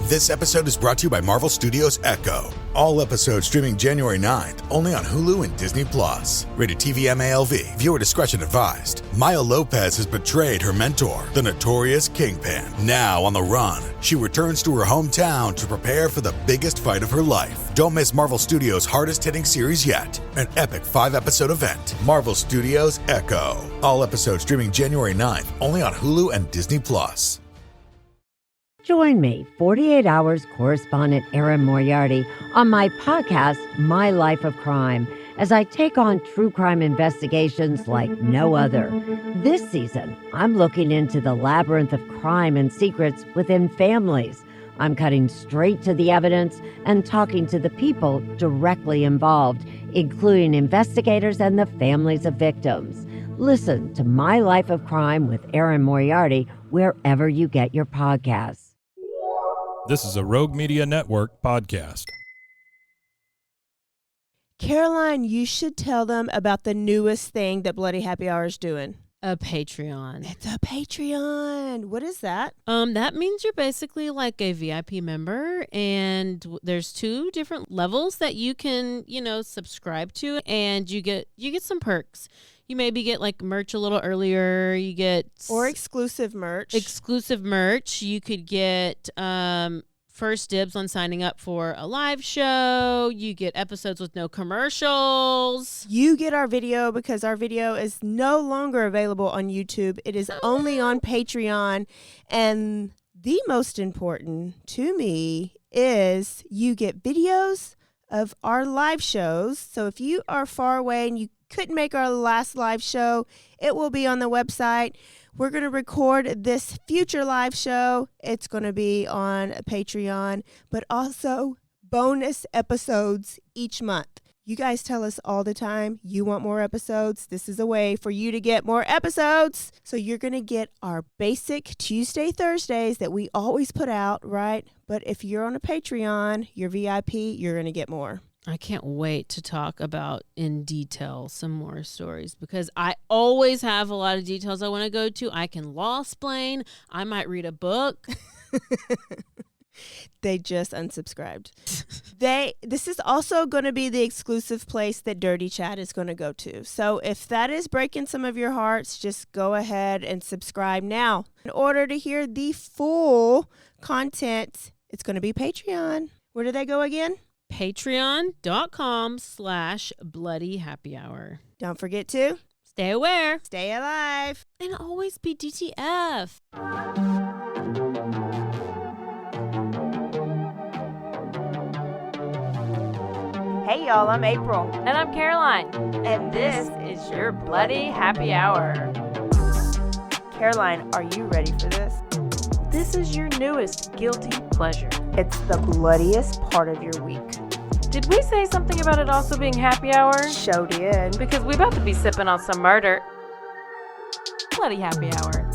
This episode is brought to you by Marvel Studios Echo. All episodes streaming January 9th, only on Hulu and Disney+. Rated TV MALV. Viewer discretion advised. Maya Lopez has betrayed her mentor, the notorious Kingpin. Now on the run, she returns to her hometown to prepare for the biggest fight of her life. Don't miss Marvel Studios' hardest-hitting series yet. An epic 5-episode event. Marvel Studios Echo. All episodes streaming January 9th, only on Hulu and Disney+. Join me, 48 Hours correspondent Erin Moriarty, on my podcast, My Life of Crime, as I take on true crime investigations like no other. This season, I'm looking into the labyrinth of crime and secrets within families. I'm cutting straight to the evidence and talking to the people directly involved, including investigators and the families of victims. Listen to My Life of Crime with Erin Moriarty wherever you get your podcasts. This is a Rogue Media Network podcast. Caroline, you should tell them about the newest thing that Bloody Happy Hour is doing. A Patreon. It's a Patreon. What is that? That means you're basically like a VIP member, and there's 2 different levels that you can, subscribe to, and you get some perks. You maybe get like merch a little earlier. You get exclusive merch. You could get first dibs on signing up for a live show. You get episodes with no commercials. You get our video because our video is no longer available on YouTube. It is only on Patreon. And the most important to me is you get videos of our live shows. So if you are far away and you couldn't make our last live show, it will be on the website. We're going to record this future live show. It's going to be on Patreon, but also bonus episodes each month. You guys tell us all the time you want more episodes. This is a way for you to get more episodes. So you're going to get our basic Tuesday, Thursdays that we always put out, right? But if you're on a Patreon, you're VIP, you're going to get more. I can't wait to talk about in detail some more stories because I always have a lot of details I want to go to. I can law-splain. I might read a book. They just unsubscribed. This is also going to be the exclusive place that Dirty Chat is going to go to. So if that is breaking some of your hearts, just go ahead and subscribe now. In order to hear the full content, it's going to be Patreon. Where do they go again? Patreon.com/BloodyHappyHour. Don't forget to stay aware, stay alive, and always be DTF. Hey y'all, I'm April. And I'm Caroline. And this is your Bloody Happy Hour. Caroline, are you ready for this? This is your newest guilty pleasure. It's the bloodiest part of your week. Did we say something about it also being happy hour? Show did. Because we about to be sipping on some murder. Bloody Happy Hour.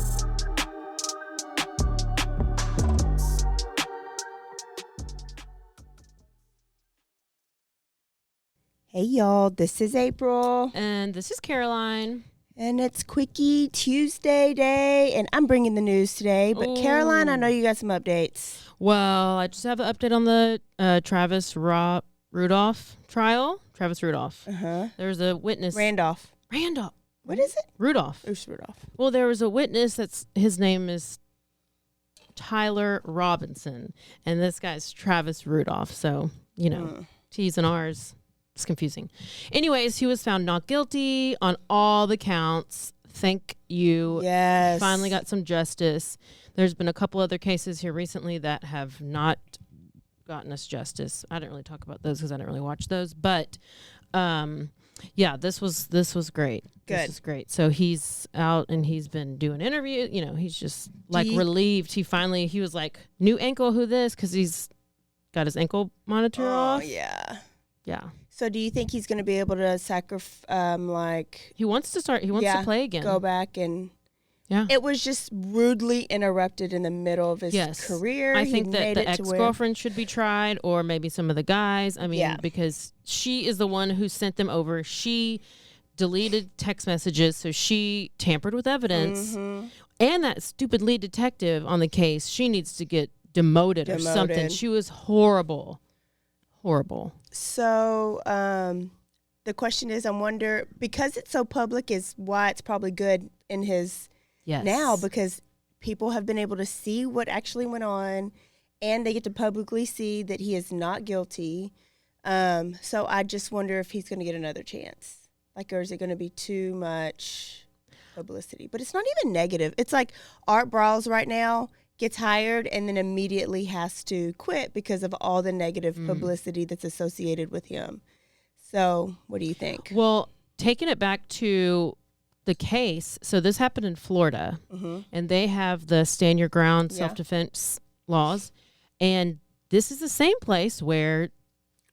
Hey y'all, this is April. And this is Caroline. And it's Quickie Tuesday day, and I'm bringing the news today. But Caroline, I know you got some updates. Well, I just have an update on the Travis Rudolph trial. Travis Rudolph. There's a witness. Randolph. What is it? Rudolph. It's Rudolph. Well, there was a witness his name is Tyler Robinson, and this guy's Travis Rudolph. So, T's and R's. It's confusing. Anyways, he was found not guilty on all the counts. Thank you. Yes. Finally got some justice. There's been a couple other cases here recently that have not gotten us justice. I didn't really talk about those because I didn't really watch those. But, this was great. Good. This is great. So he's out and he's been doing interviews. He's just relieved. He was like, new ankle, who this? Because he's got his ankle monitor off. Oh, yeah. Yeah. So do you think he's going to be able to he wants to start, he wants to play again. Go back and yeah. It was just rudely interrupted in the middle of his career. I think that the ex-girlfriend should be tried, or maybe some of the guys. I mean, because she is the one who sent them over. She deleted text messages, so she tampered with evidence. Mm-hmm. And that stupid lead detective on the case, she needs to get demoted or something. She was horrible. So the question is, I wonder, because it's so public is why it's probably good in his now, because people have been able to see what actually went on, and they get to publicly see that he is not guilty. So I just wonder if he's going to get another chance. Like, or is it going to be too much publicity? But it's not even negative. It's like Art Briles right now gets hired and then immediately has to quit because of all the negative publicity that's associated with him. So what do you think? Well, taking it back to the case, so this happened in Florida, and they have the stand your ground self-defense laws, and this is the same place where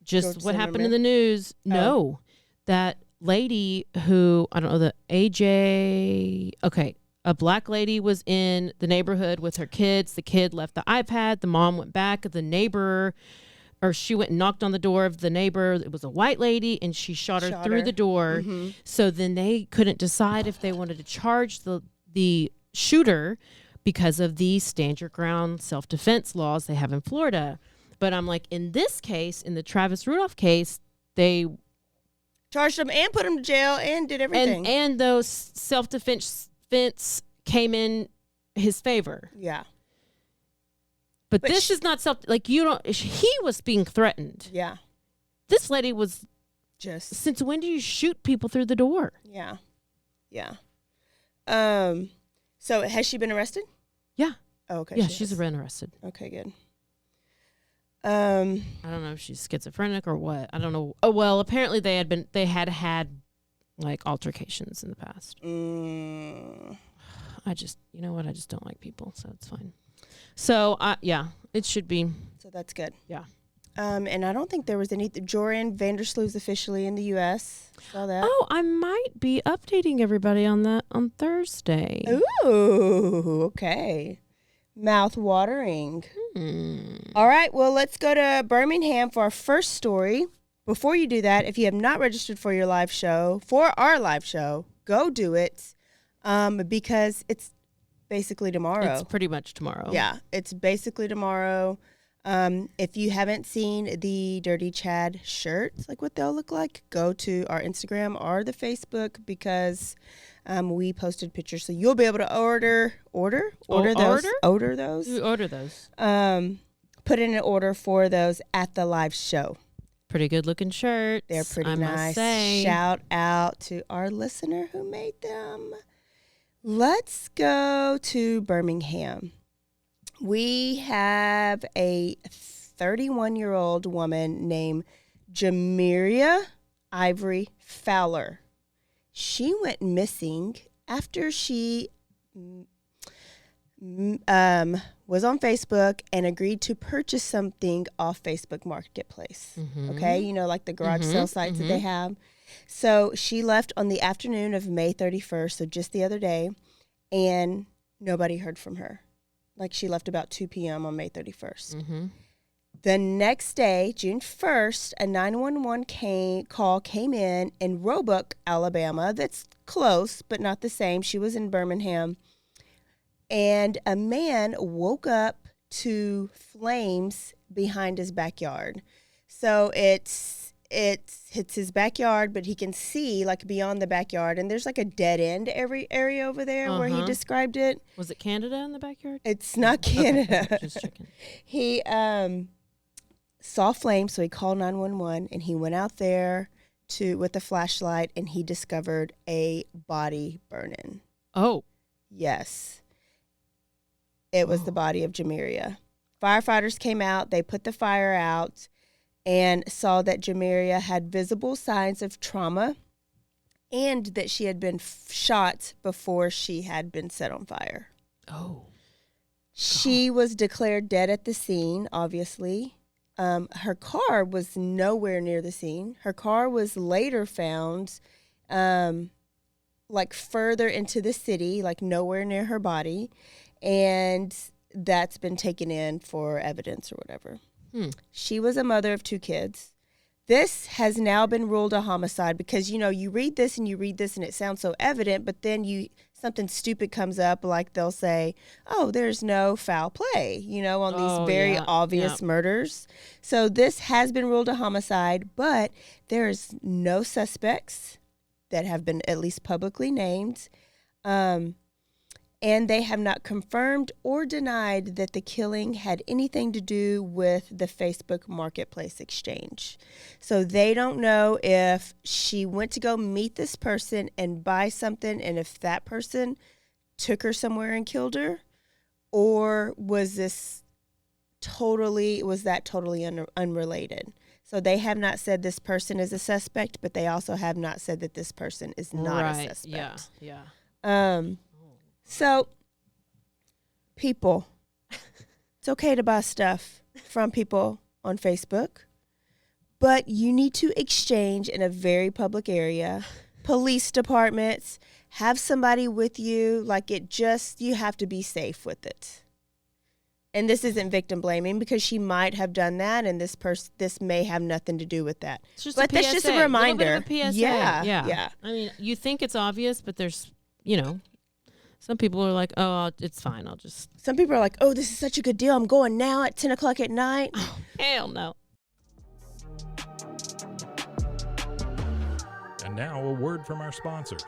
just George what happened in Zimmerman? the news. No, that lady who, I don't know, the AJ, okay, a black lady was in the neighborhood with her kids. The kid left the iPad. The mom went back. The neighbor, or she went and knocked on the door of the neighbor. It was a white lady, and she shot her through the door. So then they couldn't decide if they wanted to charge the shooter because of the stand your ground self-defense laws they have in Florida. But I'm like, in this case, in the Travis Rudolph case, they Charged him and put him to jail and did everything. and those self-defense came in his favor. Yeah. But this is not he was being threatened. Yeah. This lady was Just. since when do you shoot people through the door? Yeah. Yeah. So has she been arrested? Yeah. Oh, okay. Yeah, she she's has. been arrested. Okay, good. I don't know if she's schizophrenic or what. I don't know. Oh, well, apparently they had like altercations in the past. I just, you know what? I just don't like people, so it's fine. So, yeah, it should be. So that's good. Yeah. And I don't think there was any. Joran Vandersloot's officially in the U.S. Saw that. Oh, I might be updating everybody on that on Thursday. Ooh, okay. Mouth watering. All right, well, let's go to Birmingham for our first story. Before you do that, if you have not registered for our live show, go do it because it's basically tomorrow. It's pretty much tomorrow. Yeah, it's basically tomorrow. If you haven't seen the Dirty Chad shirts, like what they'll look like, go to our Instagram or the Facebook because we posted pictures. So you'll be able to order those. You order those. Put in an order for those at the live show. Pretty good looking shirts. They're pretty I nice. Must say. Shout out to our listener who made them. Let's go to Birmingham. We have a 31-year-old woman named Jamiria Ivory Fowler. She went missing after she was on Facebook and agreed to purchase something off Facebook Marketplace. Okay, you know, like the garage sale sites that they have. So she left on the afternoon of May 31st, so just the other day, and nobody heard from her. Like she left about 2 p.m. on May 31st. The next day, June 1st, a 911 call came in Roebuck, Alabama. That's close, but not the same. She was in Birmingham. And a man woke up to flames behind his backyard. So it's his backyard, but he can see like beyond the backyard. And there's like a dead end area over there where he described it. Was it Canada in the backyard? It's not Canada. Okay, just checking. He saw flames, so he called 911, and he went out there with a flashlight, and he discovered a body burning. Oh. Yes. It was the body of Jamiria. Firefighters came out. They put the fire out and saw that Jamiria had visible signs of trauma and that she had been shot before she had been set on fire. Oh. She was declared dead at the scene, obviously. Her car was nowhere near the scene. Her car was later found like further into the city, like nowhere near her body. And that's been taken in for evidence or whatever. She was a mother of 2 kids. This has now been ruled a homicide because, you read this and it sounds so evident, but then something stupid comes up, like they'll say, oh, there's no foul play, on these very obvious murders. So this has been ruled a homicide, but there's no suspects that have been at least publicly named. And they have not confirmed or denied that the killing had anything to do with the Facebook Marketplace exchange. So they don't know if she went to go meet this person and buy something, and if that person took her somewhere and killed her, or was that totally unrelated. So they have not said this person is a suspect, but they also have not said that this person is not a suspect. Yeah. So, people, it's okay to buy stuff from people on Facebook, but you need to exchange in a very public area. Police departments, have somebody with you. You have to be safe with it. And this isn't victim blaming because she might have done that, and this may have nothing to do with that. But that's just a reminder. A little bit of a PSA. Yeah. I mean, you think it's obvious, but there's, some people are like, oh, it's fine. Some people are like, oh, this is such a good deal. I'm going now at 10 o'clock at night. Oh, hell no. And now a word from our sponsors.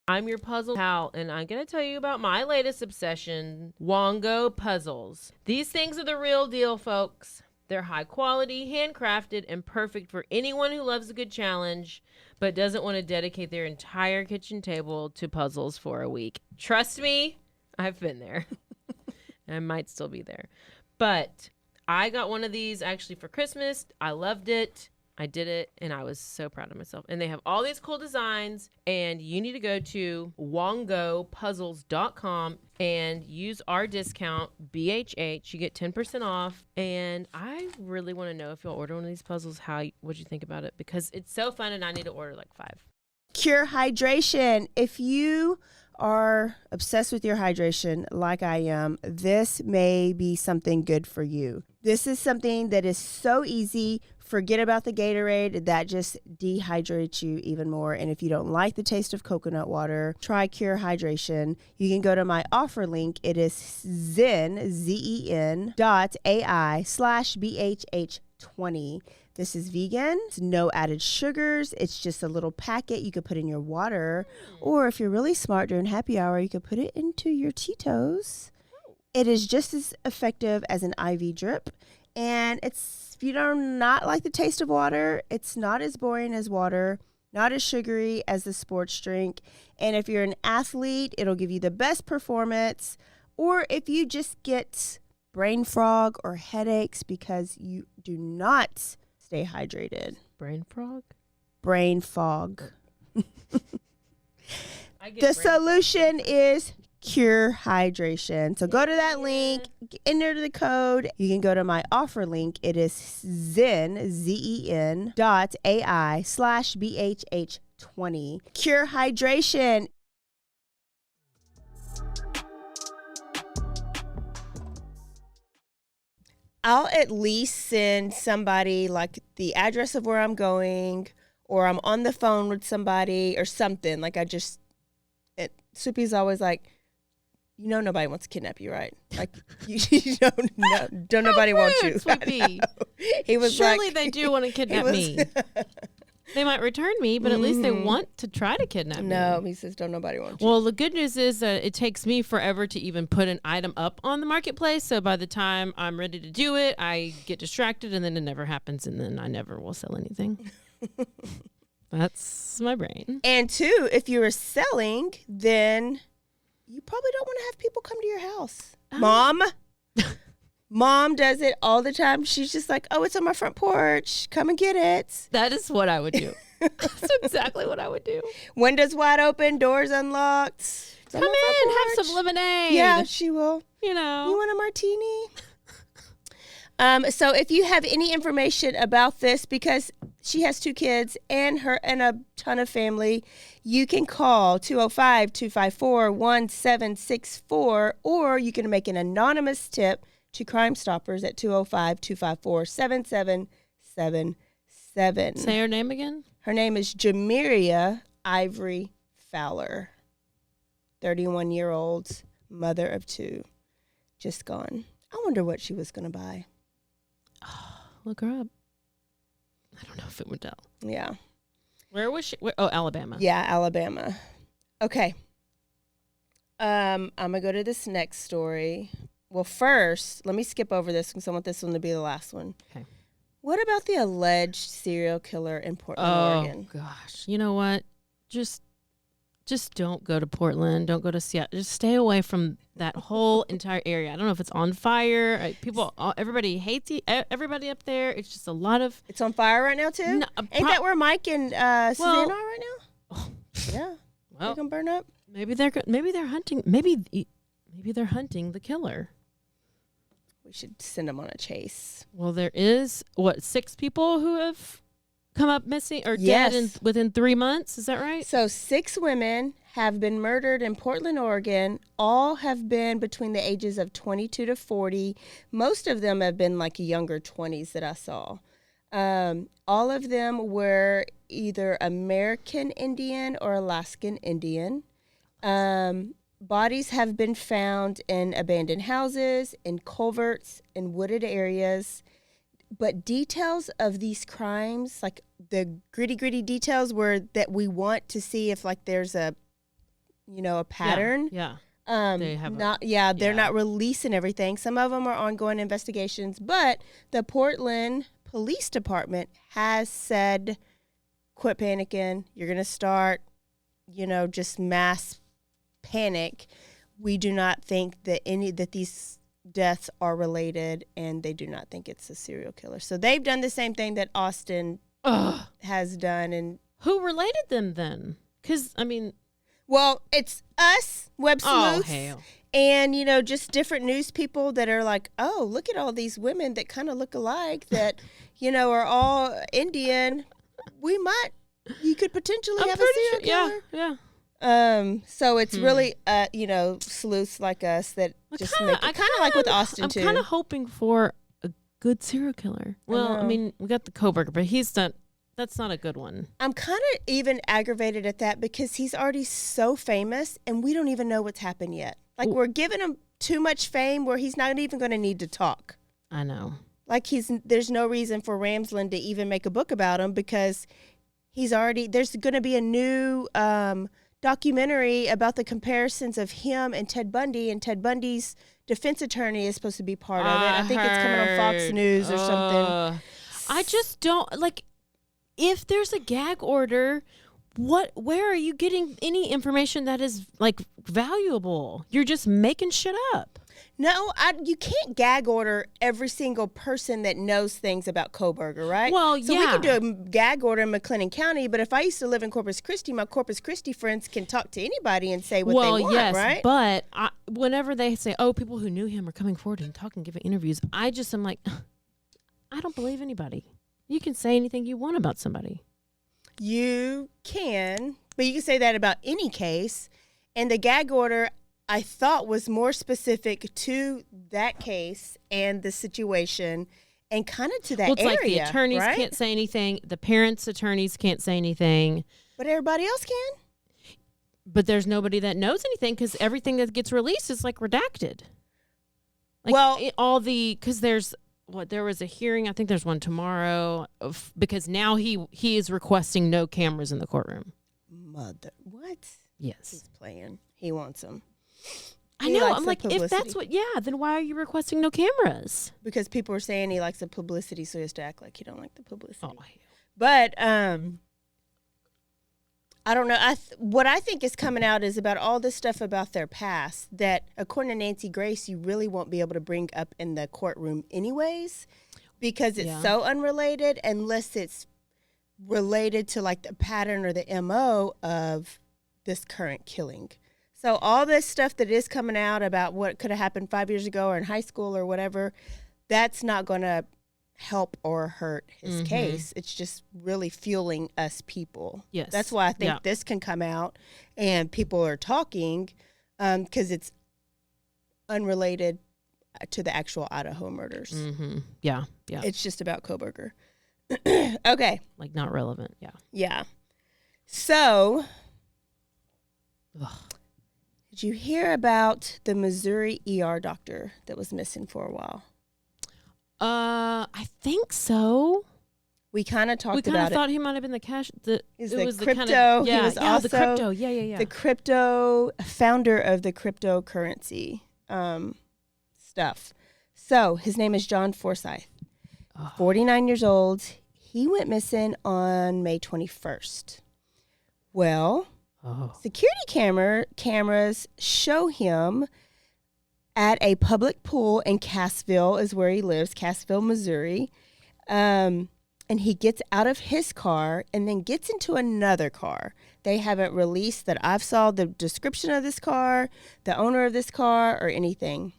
I'm your puzzle pal, and I'm going to tell you about my latest obsession, Wongo puzzles. These things are the real deal, folks. They're high quality, handcrafted, and perfect for anyone who loves a good challenge, but doesn't want to dedicate their entire kitchen table to puzzles for a week. Trust me, I've been there. I might still be there. But I got one of these actually for Christmas. I loved it. I did it, and I was so proud of myself. And they have all these cool designs, and you need to go to wongopuzzles.com and use our discount, BHH. You get 10% off, and I really want to know if you'll order one of these puzzles, what'd you think about it? Because it's so fun, and I need to order like 5. Cure hydration. If you are obsessed with your hydration like I am, this may be something good for you. This is something that is so easy. Forget about the Gatorade. That just dehydrates you even more. And if you don't like the taste of coconut water, try Cure Hydration. You can go to my offer link. It is zen.ai/BHH20. This is vegan. It's no added sugars. It's just a little packet you could put in your water. Or if you're really smart during happy hour, you could put it into your Tito's. It is just as effective as an IV drip. And if you do not like the taste of water, it's not as boring as water, not as sugary as the sports drink. And if you're an athlete, it'll give you the best performance. Or if you just get brain fog or headaches because you do not stay hydrated. Brain frog? Brain fog. The solution is Cure Hydration. So go to that link, enter the code. You can go to my offer link. It is zen.ai/BHH20. Cure Hydration. I'll at least send somebody like the address of where I'm going, or I'm on the phone with somebody or something. Soupy's always like, nobody wants to kidnap you, right? Like, you don't nobody want you. Sweepy. He was surely like, they do want to kidnap me. They might return me, but at least they want to try to kidnap me. No, he says, don't nobody want you. Well, the good news is that it takes me forever to even put an item up on the marketplace. So by the time I'm ready to do it, I get distracted, and then it never happens, and then I never will sell anything. That's my brain. And two, if you're selling, then you probably don't want to have people come to your house. Mom does it all the time. She's just like, oh, it's on my front porch. Come and get it. That is what I would do. That's exactly what I would do. Windows wide open, doors unlocked. Come in, have some lemonade. Yeah, she will. You want a martini? So if you have any information about this, because she has 2 kids and a ton of family, you can call 205-254-1764, or you can make an anonymous tip to Crime Stoppers at 205-254-7777. Say her name again. Her name is Jamiria Ivory Fowler, 31-year-old, mother of 2, just gone. I wonder what she was going to buy. Look her up. I don't know if it would tell. Yeah. Where was she? Oh, Alabama. Yeah, Alabama. Okay. I'm going to go to this next story. Well, first, let me skip over this because I want this one to be the last one. Okay. What about the alleged serial killer in Portland, Oregon? Oh, gosh. You know what? Just don't go to Portland. Don't go to Seattle. Just stay away from that whole entire area. I don't know if it's on fire. Everybody hates everybody up there. It's just a lot of... It's on fire right now, too? No, Ain't that where Mike and Suzanne are right now? Oh, Yeah. well, They're going to burn up? maybe they're hunting. Maybe they're hunting the killer. We should send them on a chase. Well, there is 6 people who have come up missing or Yes. dead within 3 months. Is that right? So 6 women have been murdered in Portland, Oregon. All have been between the ages of 22 to 40. Most of them have been like younger 20s that I saw. All of them were either American Indian or Alaskan Indian. Bodies have been found in abandoned houses, in culverts, in wooded areas. But details of these crimes, like the gritty details that we want to see if like there's a pattern. Yeah. They have they're not releasing everything. Some of them are ongoing investigations, but the Portland Police Department has said, quit panicking. You're going to start, just mass panic. We do not think that these deaths are related, and they do not think it's a serial killer. So they've done the same thing that Austin has done. And who related them then? Because well, it's us, Web Sleuths, hell. and just different news people that are like, oh, look at all these women that kind of look alike that are all Indian. You could potentially have a serial killer. Yeah. So it's really, sleuths like us that just make it kind of like with Austin too. I'm kind of hoping for a good serial killer. Well, we got the Koberger, but that's not a good one. I'm kind of even aggravated at that because he's already so famous and we don't even know what's happened yet. Like we're giving him too much fame where he's not even going to need to talk. I know. Like there's no reason for Ramsland to even make a book about him because there's going to be a new, documentary about the comparisons of him and Ted Bundy, and Ted Bundy's defense attorney is supposed to be part of it. I think it's coming on Fox News or something. I just don't if there's a gag order, where are you getting any information that is valuable? You're just making shit up. No, you can't gag order every single person that knows things about Koberger, right? Well, so we can do a gag order in McLennan County, but if I used to live in Corpus Christi, my Corpus Christi friends can talk to anybody and say what they want, right? But whenever they say, oh, people who knew him are coming forward and talking, giving interviews, I am like, I don't believe anybody. You can say anything you want about somebody. You can, but you can say that about any case. And the gag order, I thought, was more specific to that case and the situation and kind of to that area. Like the attorneys can't say anything. The parents' attorneys can't say anything. But everybody else can. But there's nobody that knows anything because everything that gets released is redacted. Because there was a hearing. I think there's one tomorrow because now he is requesting no cameras in the courtroom. What? Yes. He's playing. He wants them. I know. I'm like, if that's then why are you requesting no cameras? Because people are saying he likes the publicity, so he has to act like he don't like the publicity. Oh, but I don't know. What I think is coming out is about all this stuff about their past that, according to Nancy Grace, you really won't be able to bring up in the courtroom anyways because it's so unrelated unless it's related to the pattern or the MO of this current killing. So all this stuff that is coming out about what could have happened 5 years ago or in high school or whatever, that's not going to help or hurt his case. It's just really fueling us people. Yes. That's why I think this can come out and people are talking because it's unrelated. to the actual Idaho murders. Mm-hmm. Yeah. It's just about Kohberger. Okay. Like not relevant. Yeah. Yeah. So, Ugh. did you hear about the Missouri ER doctor that was missing for a while? I think so. We kind of talked We about kind of it. thought he might have been the cash. Is it the was crypto. The kind of, He was also the crypto. Yeah. the crypto founder of the cryptocurrency stuff. So his name is John Forsythe, 49 years old. He went missing on May 21st. Well, security cameras show him at a public pool in Cassville, is where he lives, Cassville, Missouri. And he gets out of his car and then gets into another car. They haven't released that I've saw the description of this car, the owner of this car, or anything.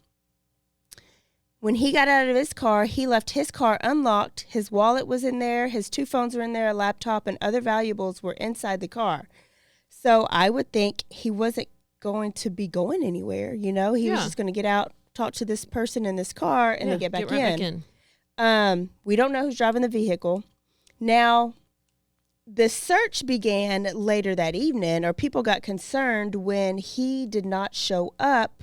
When he got out of his car, he left his car unlocked. His wallet was in there. His 2 phones were in there. A laptop and other valuables were inside the car. So I would think he wasn't going to be going anywhere. He was just going to get out, talk to this person in this car, and then get back in. We don't know who's driving the vehicle. Now, the search began later that evening, or people got concerned when he did not show up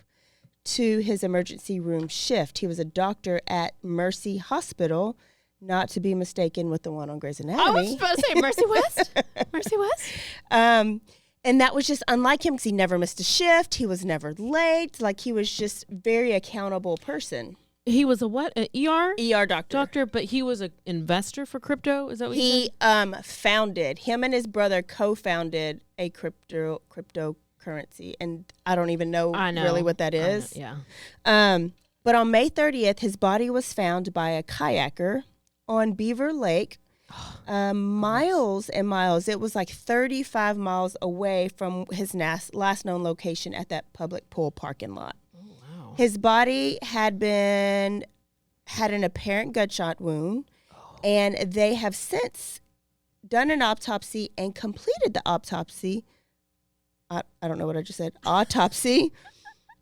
to his emergency room shift. He was a doctor at Mercy Hospital, not to be mistaken with the one on Grey's Anatomy. I was supposed to say Mercy West. Mercy West. And that was just unlike him because he never missed a shift. He was never late. Like, he was just very accountable person. He was a what? An ER? ER doctor. But he was an investor for crypto? Is that what he founded, him and his brother co-founded a cryptocurrency. And I don't even know really what that is. Yeah. But on May 30th, his body was found by a kayaker on Beaver Lake, miles and miles. It was like 35 miles away from his last known location at that public pool parking lot. His body had an apparent gunshot wound, and they have since done an autopsy and completed the autopsy. I don't know what I just said. Autopsy.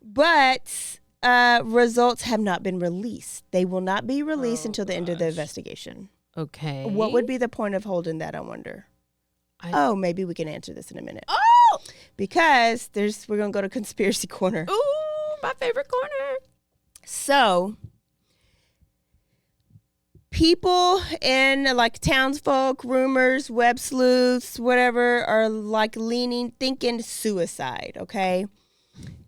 But results have not been released. They will not be released until the end of the investigation. Okay. What would be the point of holding that, I wonder? Maybe we can answer this in a minute. Oh! Because we're going to go to Conspiracy Corner. Ooh! My favorite corner. So, people in like townsfolk, rumors, web sleuths, whatever, are like thinking suicide, okay?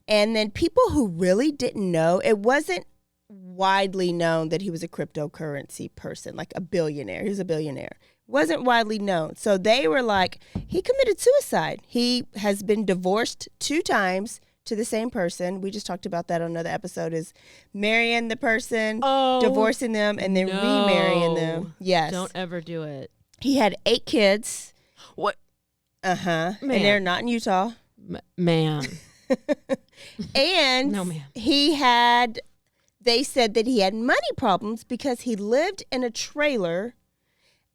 And then people who really didn't know, it wasn't widely known that he was a cryptocurrency person, like a billionaire. He was a billionaire. Wasn't widely known. So they were like, he committed suicide. He has been divorced 2 times. To the same person. We just talked about that on another episode, is marrying the person, divorcing them, and then remarrying them. Yes. Don't ever do it. He had 8 kids. What? And they're not in Utah. Man. And no, man. They said that he had money problems because he lived in a trailer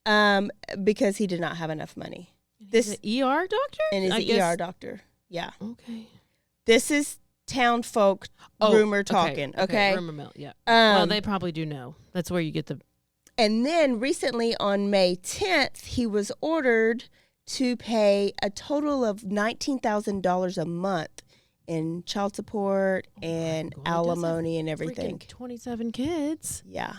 because he did not have enough money. He's an ER doctor? And he's an ER doctor. Yeah. Okay. This is town folk rumor talking, okay? Rumor mill, yeah. Well, they probably do know. That's where you get the... And then recently on May 10th, he was ordered to pay a total of $19,000 a month in child support and alimony and everything. 27 kids. Yeah.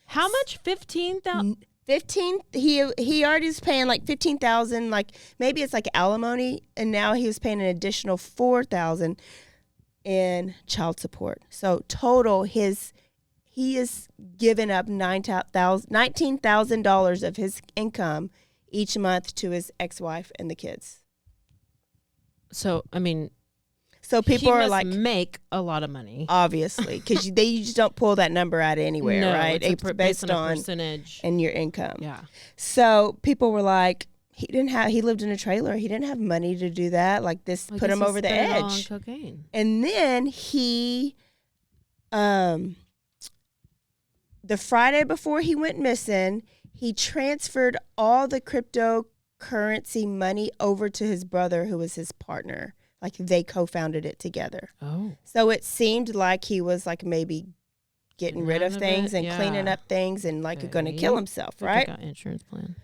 How much? 15,000? 15. He already is paying like 15,000. Like maybe it's like alimony, and now he was paying an additional 4,000 in child support. So total, he is giving up $19,000 of his income each month to his ex-wife and the kids. So I mean. So people are like, make a lot of money, obviously, because they just don't pull that number out of anywhere, right? It's based on a percentage and your income. Yeah. So people were like, he lived in a trailer. He didn't have money to do that. Like this put him over the edge. On cocaine. And then the Friday before he went missing, he transferred all the cryptocurrency money over to his brother, who was his partner. Like they co-founded it together. Oh. So it seemed like he was like maybe getting rid of things and cleaning up things and like going to kill himself, right? Got insurance plan.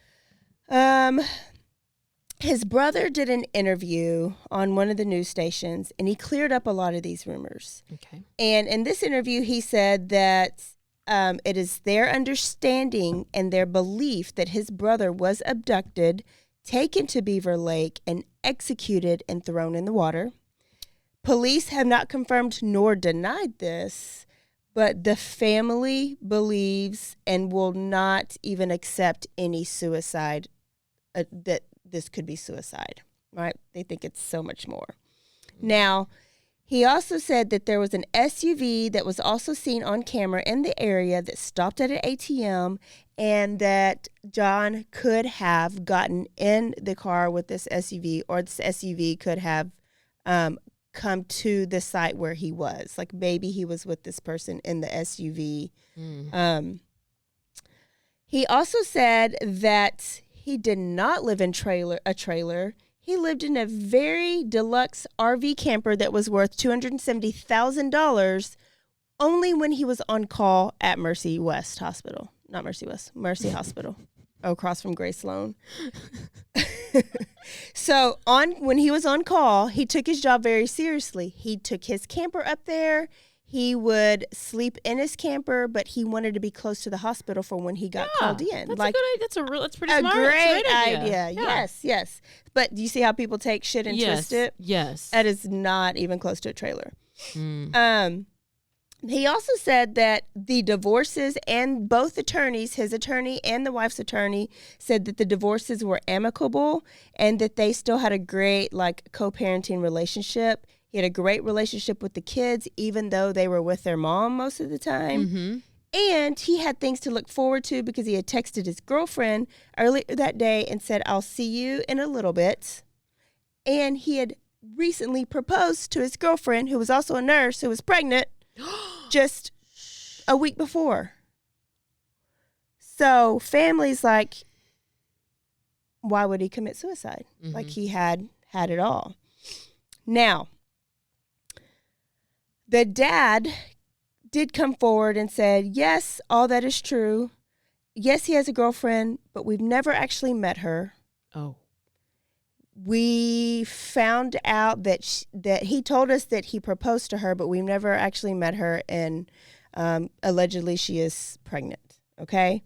His brother did an interview on one of the news stations, and he cleared up a lot of these rumors. Okay. And in this interview, he said that it is their understanding and their belief that his brother was abducted, taken to Beaver Lake, and executed and thrown in the water. Police have not confirmed nor denied this, but the family believes and will not even accept any suicide, that this could be suicide, right? They think it's so much more. Now, he also said that there was an SUV that was also seen on camera in the area that stopped at an ATM, and that John could have gotten in the car with this SUV, or this SUV could have come to the site where he was. Like maybe he was with this person in the SUV. He also said that he did not live in a trailer. He lived in a very deluxe RV camper that was worth $270,000 only when he was on call at Mercy West Hospital. Not Mercy West, Mercy Hospital, across from Grace Sloan. So when he was on call, he took his job very seriously. He took his camper up there. He would sleep in his camper, but he wanted to be close to the hospital for when he got called in. That's like, a good idea. That's pretty a smart. great That's a great idea. Yeah. Yes. But do you see how people take shit and twist it? Yes. That is not even close to a trailer. He also said that the divorces, and both attorneys, his attorney and the wife's attorney, said that the divorces were amicable and that they still had a great co-parenting relationship. He had a great relationship with the kids, even though they were with their mom most of the time. Mm-hmm. And he had things to look forward to because he had texted his girlfriend earlier that day and said, "I'll see you in a little bit." And he had recently proposed to his girlfriend, who was also a nurse, who was pregnant, just a week before. So family's like, why would he commit suicide? Mm-hmm. Like he had it all. Now, the dad did come forward and said, yes, all that is true. Yes, he has a girlfriend, but we've never actually met her. Oh. We found out that that he told us that he proposed to her, but we've never actually met her, and allegedly she is pregnant. Okay?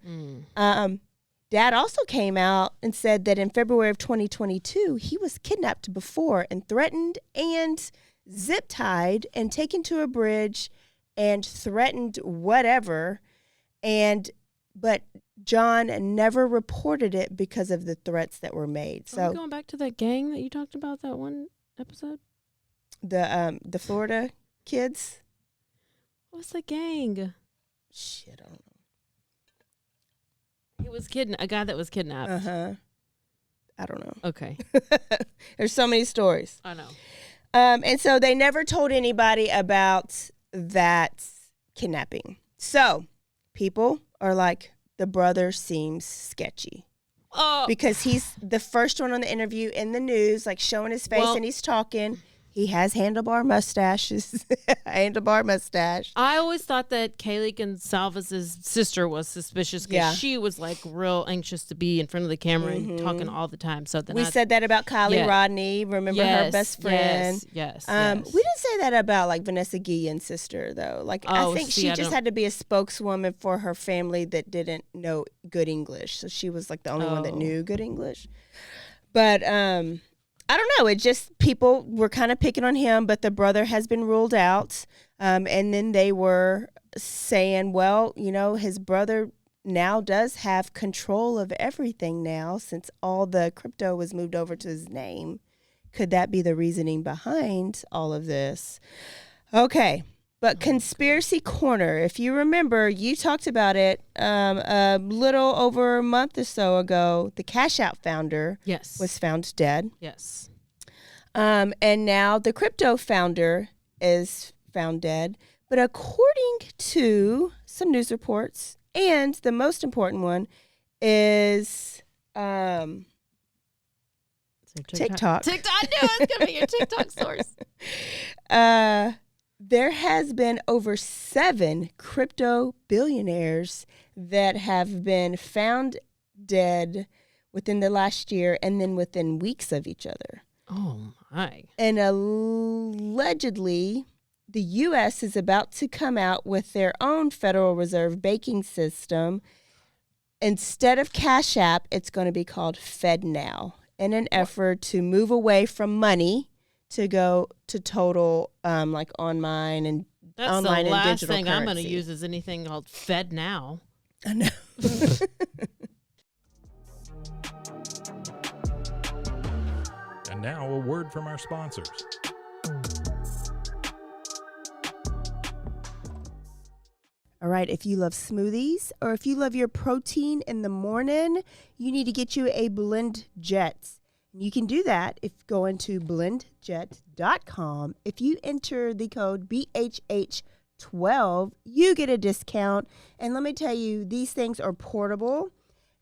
Dad also came out and said that in February of 2022, he was kidnapped before and threatened and zip-tied and taken to a bridge and threatened whatever, but John never reported it because of the threats that were made. So Are we going back to that gang that you talked about that one episode? The Florida kids. What's the gang? Shit, I don't know. He was a guy that was kidnapped. I don't know. Okay. There's so many stories. I know. And so they never told anybody about that kidnapping. So people are like, the brother seems sketchy. Oh. Because he's the first one on the interview in the news, like showing his face and he's talking. He has handlebar mustaches. Handlebar mustache. I always thought that Kaylee Gonsalvez's sister was suspicious because she was like real anxious to be in front of the camera and talking all the time. So then we said that about Kylie Rodney. Remember her best friend? Yes. We didn't say that about like Vanessa Guillen's sister though. Like I think she just had to be a spokeswoman for her family that didn't know good English. So she was like the only one that knew good English. But I don't know. It just, people were kind of picking on him, but the brother has been ruled out. And then they were saying, well, you know, his brother now does have control of everything now since all the crypto was moved over to his name. Could that be the reasoning behind all of this? Okay. But Conspiracy Corner, if you remember, you talked about it a little over a month or so ago. The CASHAPP founder was found dead. Yes. And now the crypto founder is found dead. But according to some news reports, and the most important one is TikTok. TikTok. I knew it was going to be your TikTok source. there has been over 7 crypto billionaires that have been found dead within the last year and then within weeks of each other. Oh, my. And allegedly, the U.S. is about to come out with their own Federal Reserve banking system. Instead of CASHAPP, it's going to be called FedNow in an effort to move away from money to go to total like online and That's online the and last digital thing currency. I'm going to use is anything called FedNow. I know. And now a word from our sponsors. All right, if you love smoothies or if you love your protein in the morning, you need to get you a Blend Jet. You can do that if going to blendjet.com. If you enter the code BHH12, you get a discount. And let me tell you, these things are portable.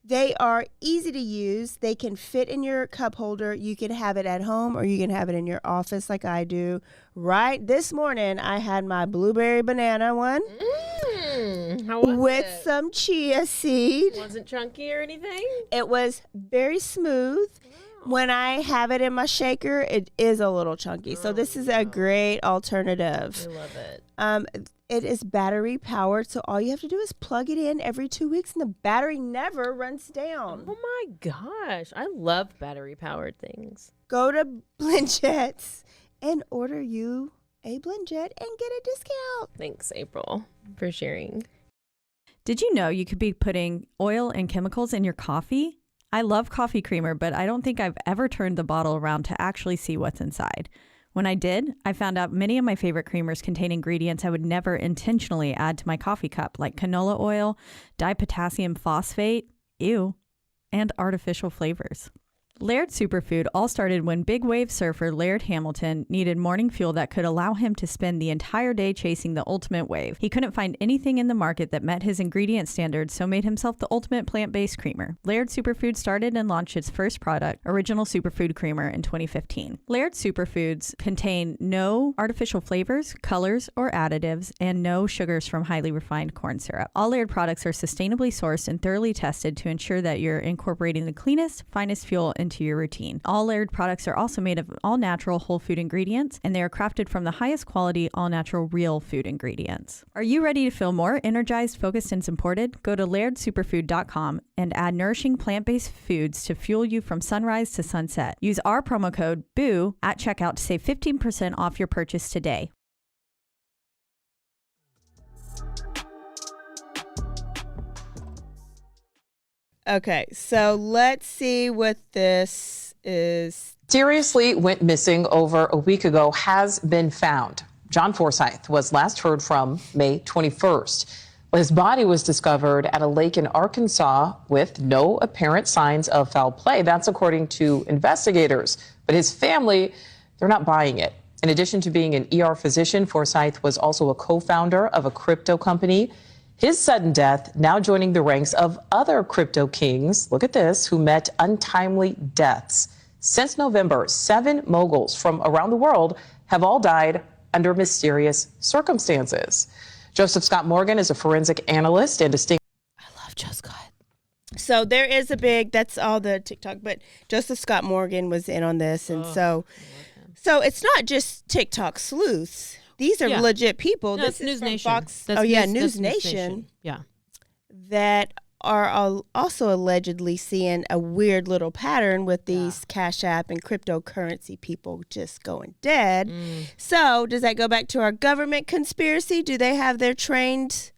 They are easy to use. They can fit in your cup holder. You can have it at home or you can have it in your office like I do. Right this morning, I had my blueberry banana one How was with it? some chia seed. Wasn't chunky or anything? It was very smooth. When I have it in my shaker, it is a little chunky. So this is a great alternative. I love it. It is battery powered, so all you have to do is plug it in every 2 weeks, and the battery never runs down. Oh my gosh. I love battery powered things. Go to BlendJets and order you a BlendJet and get a discount. Thanks, April, for sharing. Did you know you could be putting oil and chemicals in your coffee? I love coffee creamer, but I don't think I've ever turned the bottle around to actually see what's inside. When I did, I found out many of my favorite creamers contain ingredients I would never intentionally add to my coffee cup, like canola oil, dipotassium phosphate, ew, and artificial flavors. Laird Superfood all started when big wave surfer Laird Hamilton needed morning fuel that could allow him to spend the entire day chasing the ultimate wave. He couldn't find anything in the market that met his ingredient standards, so made himself the ultimate plant-based creamer. Laird Superfood started and launched its first product, Original Superfood Creamer, in 2015. Laird Superfoods contain no artificial flavors, colors, or additives, and no sugars from highly refined corn syrup. All Laird products are sustainably sourced and thoroughly tested to ensure that you're incorporating the cleanest, finest fuel into your routine. All Laird products are also made of all-natural whole food ingredients, and they are crafted from the highest quality all-natural real food ingredients. Are you ready to feel more energized, focused, and supported? Go to lairdsuperfood.com and add nourishing plant-based foods to fuel you from sunrise to sunset. Use our promo code BOO at checkout to save 15% off your purchase today. Okay, so let's see what this is. Seriously went missing over a week ago has been found. John Forsythe was last heard from May 21st. Well, his body was discovered at a lake in Arkansas with no apparent signs of foul play. That's according to investigators. But his family, they're not buying it. In addition to being an ER physician, Forsythe was also a co-founder of a crypto company. His sudden death now joining the ranks of other crypto kings, look at this, who met untimely deaths. Since November, 7 moguls from around the world have all died under mysterious circumstances. Joseph Scott Morgan is a forensic analyst and distinguished. I love Joe Scott. So there is a big, that's all the TikTok, but Joseph Scott Morgan was in on this. And so it's not just TikTok sleuths. These are legit people. No, this it's is News from Nation. Fox. That's News Nation. Yeah. That are also allegedly seeing a weird little pattern with these Cash App and cryptocurrency people just going dead. So does that go back to our government conspiracy? Do they have their trained,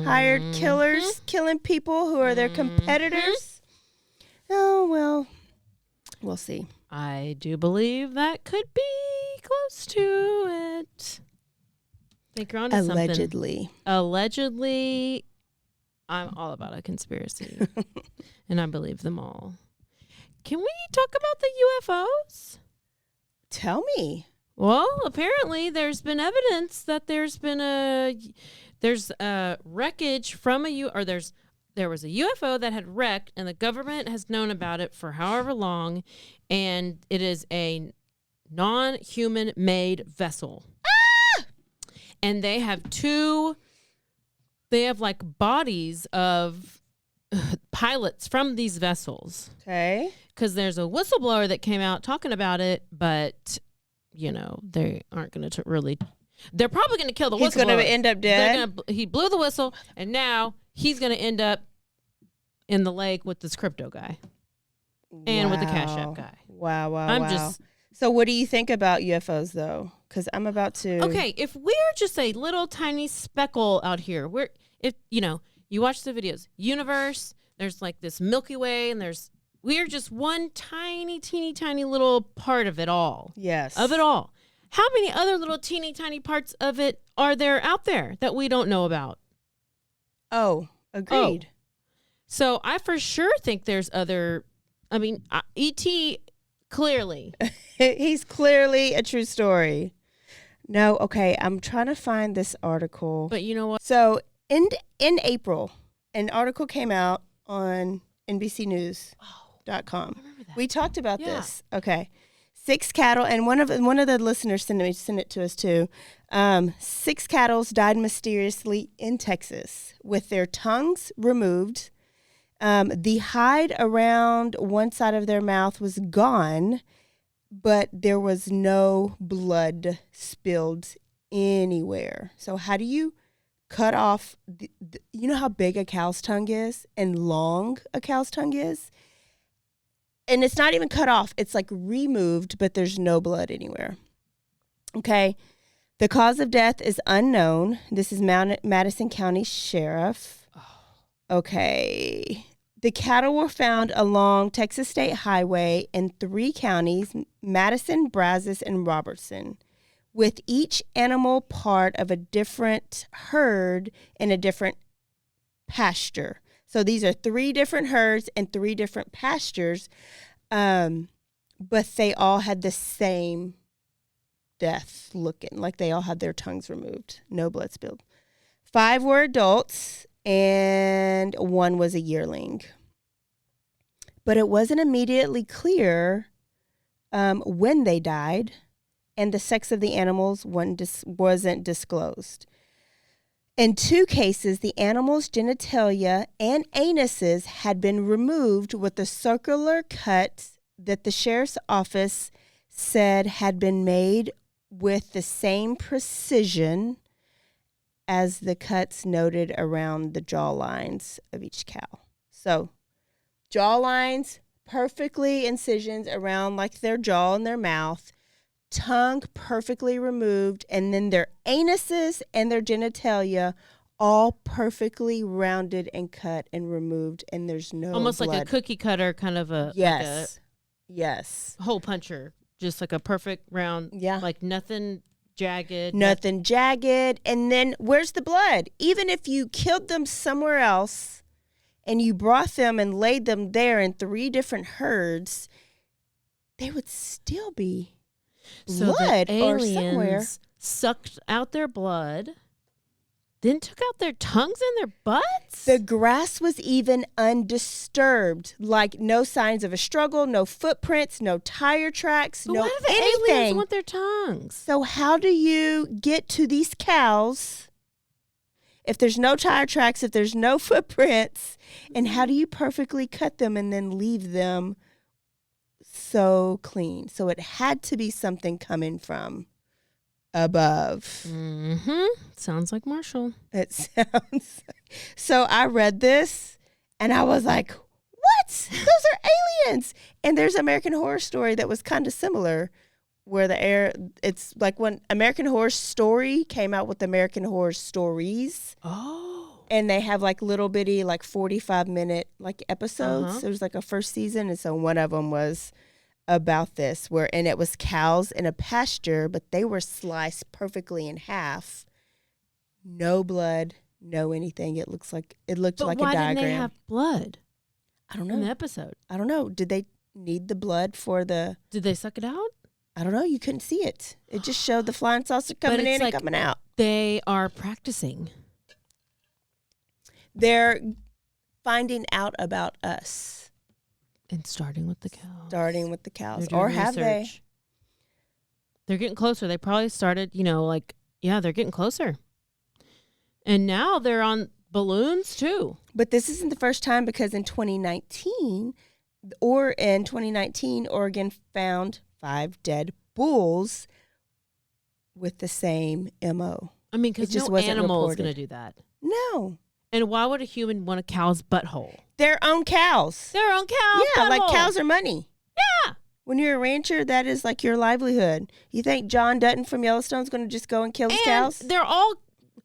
hired killers killing people who are their competitors? Oh, well, we'll see. I do believe that could be close to it. I think you're onto Allegedly. something. Allegedly, I'm all about a conspiracy, and I believe them all. Can we talk about the UFOs? Tell me. Well, apparently there's been evidence that there's wreckage from there was a UFO that had wrecked, and the government has known about it for however long, and it is a non-human made vessel. and they have like bodies of pilots from these vessels. Okay. Because there's a whistleblower that came out talking about it, but, you know, they aren't going to really... They're probably going to kill the whistleblower. He's going to end up dead? He blew the whistle, and now he's going to end up in the lake with this crypto guy. And with the CASHAPP guy. Wow. So what do you think about UFOs, though? Because I'm about to... Okay, if we're just a little tiny speckle out here, you watch the videos, universe, there's like this Milky Way, and we're just one tiny, teeny, tiny little part of it all. Yes. Of it all. How many other little teeny, tiny parts of it are there out there that we don't know about? Oh, agreed. So I for sure think there's other... I mean, E.T. clearly. He's clearly a true story. No, okay, I'm trying to find this article. But you know what? So in April, an article came out on NBCnews.com. We talked about this. Okay. 6 cattle, and one of the listeners sent it to us too. 6 cattle died mysteriously in Texas with their tongues removed. The hide around one side of their mouth was gone, but there was no blood spilled anywhere. So how do you cut off, you know how big a cow's tongue is and long a cow's tongue is? And it's not even cut off. It's like removed, but there's no blood anywhere. Okay. The cause of death is unknown. This is Madison County Sheriff. Okay. The cattle were found along Texas State Highway in 3 counties, Madison, Brazos, and Robertson, with each animal part of a different herd in a different pasture. So these are 3 different herds and 3 different pastures, but they all had the same death looking, like they all had their tongues removed, no blood spilled. 5 were adults, and 1 was a yearling. But it wasn't immediately clear when they died, and the sex of the animals wasn't disclosed. In 2 cases, the animals' genitalia and anuses had been removed with a circular cut that the sheriff's office said had been made with the same precision as the cuts noted around the jaw lines of each cow. So, jaw lines, perfectly incisions around like their jaw and their mouth, tongue perfectly removed, and then their anuses and their genitalia all perfectly rounded and cut and removed, and there's no almost blood. like a cookie cutter kind of a yes hole puncher, just like a perfect round, like nothing jagged. Nothing jagged. And then where's the blood? Even if you killed them somewhere else and you brought them and laid them there in 3 different herds, there would still be blood or somewhere. Sucked out their blood, then took out their tongues and their butts. The grass was even undisturbed, like no signs of a struggle, no footprints, no tire tracks, but no why do the anything. aliens want their tongues? So how do you get to these cows if there's no tire tracks, if there's no footprints, and how do you perfectly cut them and then leave them so clean? So it had to be something coming from above. Sounds like Marshall. It sounds. So I read this and I was like, what? Those are aliens. And there's American Horror Story that was kind of similar, where it's like when American Horror Story came out with American Horror Stories. Oh. And they have like little bitty, like 45-minute like episodes. There was like a first season. And so one of them was about this, and it was cows in a pasture, but they were sliced perfectly in half. No blood, no anything. It looked like a diagram. Why didn't they have blood? I don't know. In the episode, I don't know. Did they need the blood for the? Did they suck it out? I don't know. You couldn't see it. It just showed the flying saucer coming in and coming out. They are practicing. They're finding out about us. And starting with the cows. Or have they? They're getting closer. They probably started, like Yeah, they're getting closer. And now they're on balloons too. But this isn't the first time, because in 2019, Oregon found 5 dead bulls with the same MO. I mean, because no animal is going to do that. No. And why would a human want a cow's butthole? Their own cows. Their own cow's Yeah, butthole. like cows are money. Yeah. When you're a rancher, that is like your livelihood. You think John Dutton from Yellowstone is going to just go and kill his cows? They're all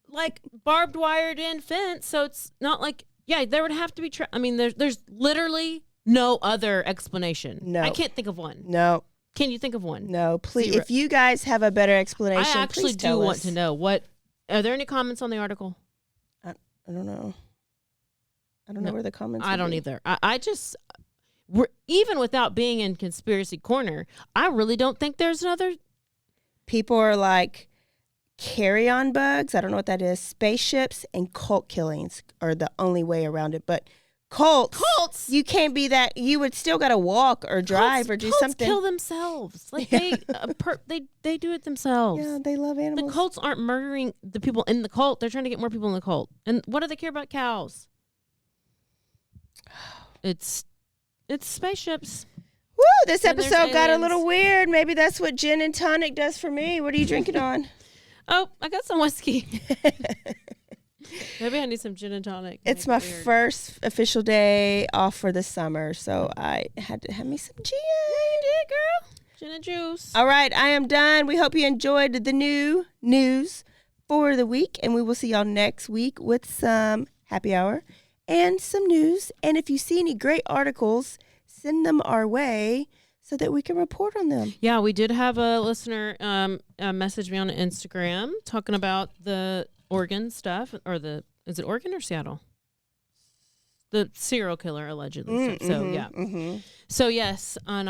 like barbed wired in fence, so it's not like, yeah, there would have to be, I mean, there's literally no other explanation. No. I can't think of one. No. Can you think of one? No, please. Zero. If you guys have a better explanation, I actually please tell do us. want to know. Are there any comments on the article? I don't know. I don't know where the comments I would don't be. either. Even without being in conspiracy corner, I really don't think there's another. People are like, carry-on bugs, I don't know what that is, spaceships, and cult killings are the only way around it. But cults, you can't be that. You would still got to walk or drive or do cults something. Kill themselves. Like they do it themselves. Yeah, they love animals. The cults aren't murdering the people in the cult. They're trying to get more people in the cult. And what do they care about cows? It's spaceships. Woo! This And there's episode got a aliens. little weird. Maybe that's what gin and tonic does for me. What are you drinking on? Oh, I got some whiskey. Maybe I need some gin and tonic. It's my first official day off for the summer, so I had to have me some gin. You did, girl. Gin and juice. All right, I am done. We hope you enjoyed the new news for the week, and we will see y'all next week with some happy hour and some news. And if you see any great articles, send them our way so that we can report on them. Yeah, we did have a listener message me on Instagram talking about the Oregon stuff, or is it Oregon or Seattle? The serial killer allegedly. So yeah. Mm-hmm. So yes, and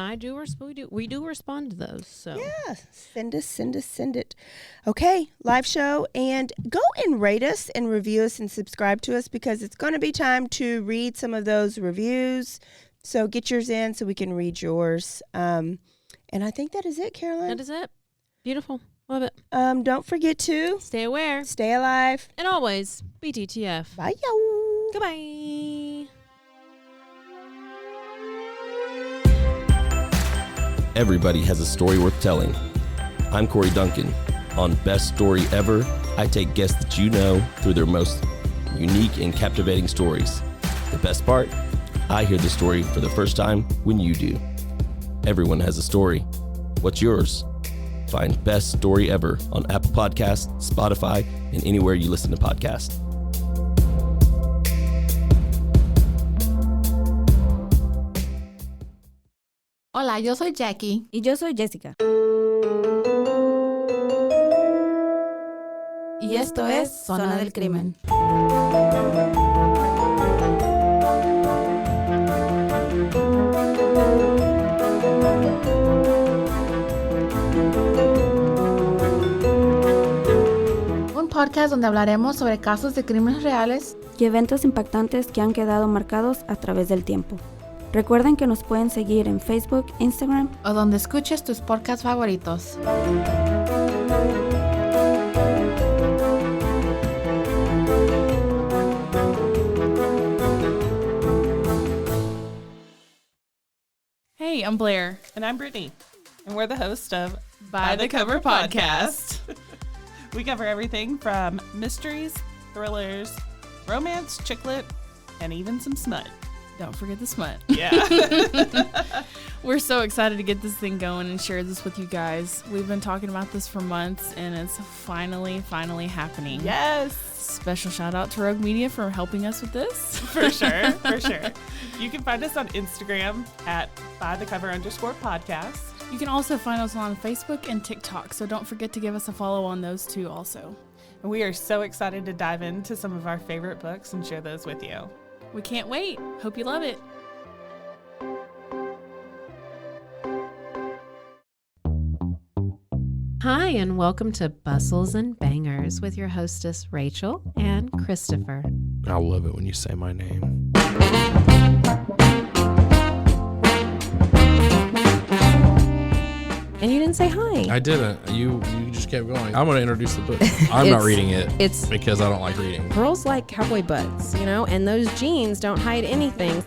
we do respond to those. So yeah, send it. Okay, live show, and go and rate us and review us and subscribe to us, because it's going to be time to read some of those reviews. So get yours in so we can read yours. And I think that is it, Caroline. that is it. Beautiful. Love it. Don't forget to Stay aware. stay alive. And always BTTF. Bye, yo. Goodbye. Everybody has a story worth telling. I'm Corey Duncan. On Best Story Ever, I take guests that you know through their most unique and captivating stories. The best part? I hear the story for the first time when you do. Everyone has a story. What's yours? Find Best Story Ever on Apple Podcasts, Spotify, and anywhere you listen to podcasts. Hola, yo soy Jackie. Y yo soy Jessica. Y esto es Zona del Crimen. Un podcast donde hablaremos sobre casos de crímenes reales y eventos impactantes que han quedado marcados a través del tiempo. Recuerden que nos pueden seguir en Facebook, Instagram o donde escuches tus podcasts favoritos. Hey, I'm Blair. And I'm Brittany. And we're the host of By the Cover Podcast. We cover everything from mysteries, thrillers, romance, chick lit, and even some smut. Don't forget the smut. Yeah. We're so excited to get this thing going and share this with you guys. We've been talking about this for months, and it's finally happening. Yes. Special shout out to Rogue Media for helping us with this. For sure. You can find us on Instagram at bythecover_podcast. You can also find us on Facebook and TikTok, so don't forget to give us a follow on those two also. And we are so excited to dive into some of our favorite books and share those with you. We can't wait. Hope you love it. Hi, and welcome to Bustles and Bangers with your hostess, Rachel and Christopher. I love it when you say my name. And you didn't say hi. I didn't. You just just kept going. I'm going to introduce the book. I'm not reading it. It's because I don't like reading. Girls like cowboy butts, and those jeans don't hide anything.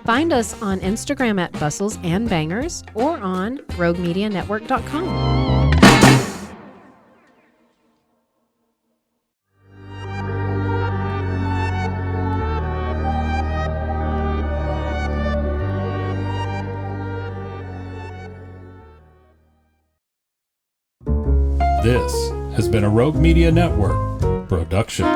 Find us on Instagram at Bustles and Bangers or on RogueMediaNetwork.com. This has been a Rogue Media Network production.